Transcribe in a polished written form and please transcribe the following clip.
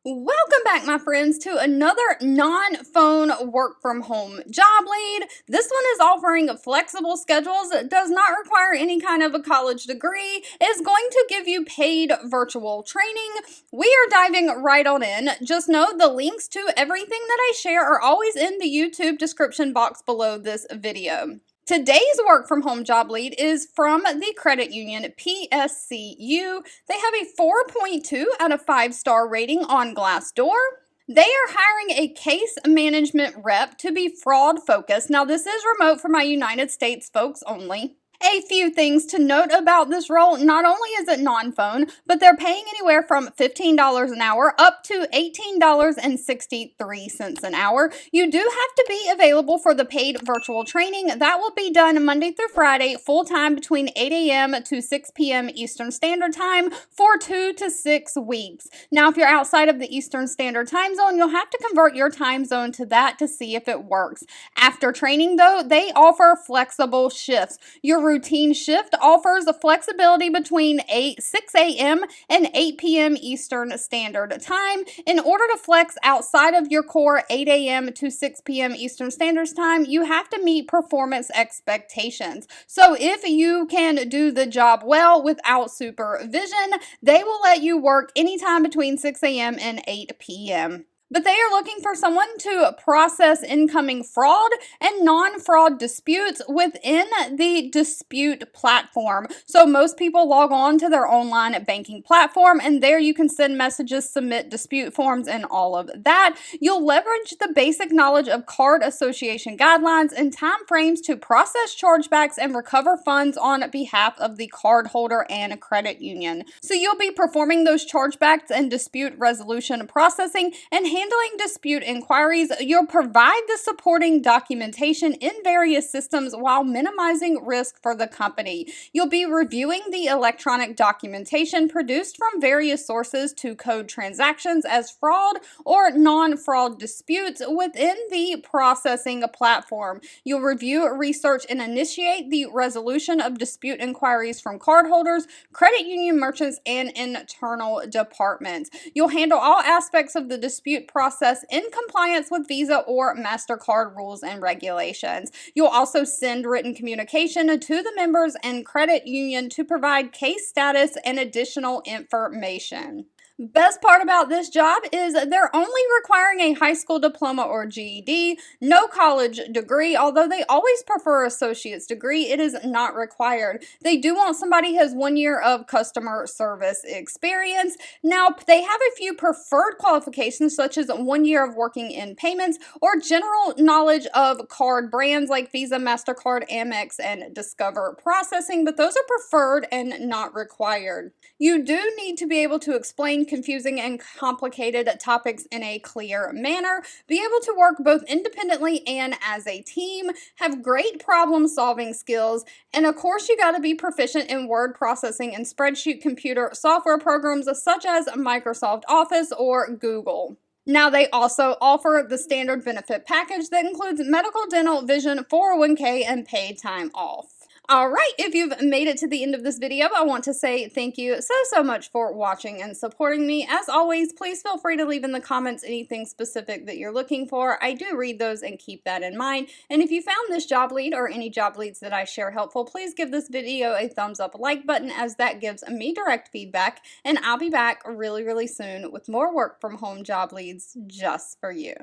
Welcome back, my friends, to another non-phone work-from-home job lead. This one is offering flexible schedules, does not require any kind of a college degree, is going to give you paid virtual training. We are diving right on in. Just know the links to everything that I share are always in the YouTube description box below this video. Today's work from home job lead is from the credit union PSCU. They have a 4.2 out of 5-star rating on Glassdoor. They are hiring a case management rep to be fraud focused. Now, this is remote for my United States folks only. A few things to note about this role: not only is it non-phone, but they're paying anywhere from $15 an hour up to $18.63 an hour. You do have to be available for the paid virtual training. That will be done Monday through Friday, full-time between 8 a.m. to 6 p.m. Eastern Standard Time for 2 to 6 weeks. Now, if you're outside of the Eastern Standard Time Zone, you'll have to convert your time zone to that to see if it works. After training, though, they offer flexible shifts. Your routine shift offers a flexibility between 6 a.m. and 8 p.m. Eastern Standard Time. In order to flex outside of your core 8 a.m. to 6 p.m. Eastern Standard Time, you have to meet performance expectations. So if you can do the job well without supervision, they will let you work anytime between 6 a.m. and 8 p.m. But they are looking for someone to process incoming fraud and non-fraud disputes within the dispute platform. So most people log on to their online banking platform, and there you can send messages, submit dispute forms, and all of that. You'll leverage the basic knowledge of card association guidelines and timeframes to process chargebacks and recover funds on behalf of the cardholder and credit union. So you'll be performing those chargebacks and dispute resolution processing and handling dispute inquiries. You'll provide the supporting documentation in various systems while minimizing risk for the company. You'll be reviewing the electronic documentation produced from various sources to code transactions as fraud or non-fraud disputes within the processing platform. You'll review, research, and initiate the resolution of dispute inquiries from cardholders, credit union merchants, and internal departments. You'll handle all aspects of the dispute process in compliance with Visa or MasterCard rules and regulations. You'll also send written communication to the members and credit union to provide case status and additional information. Best part about this job is they're only requiring a high school diploma or GED, no college degree. Although they always prefer associate's degree, it is not required. They do want somebody who has 1 year of customer service experience. Now, they have a few preferred qualifications, such as 1 year of working in payments or general knowledge of card brands like Visa, MasterCard, Amex, and Discover processing, but those are preferred and not required. You do need to be able to explain confusing and complicated topics in a clear manner, be able to work both independently and as a team, have great problem solving skills, and of course you got to be proficient in word processing and spreadsheet computer software programs such as Microsoft Office or Google. Now, they also offer the standard benefit package that includes medical, dental, vision, 401k, and paid time off. All right, if you've made it to the end of this video, I want to say thank you so much for watching and supporting me. As always, please feel free to leave in the comments anything specific that you're looking for. I do read those and keep that in mind. And if you found this job lead or any job leads that I share helpful, please give this video a thumbs up, like button, as that gives me direct feedback. And I'll be back really soon with more work from home job leads just for you.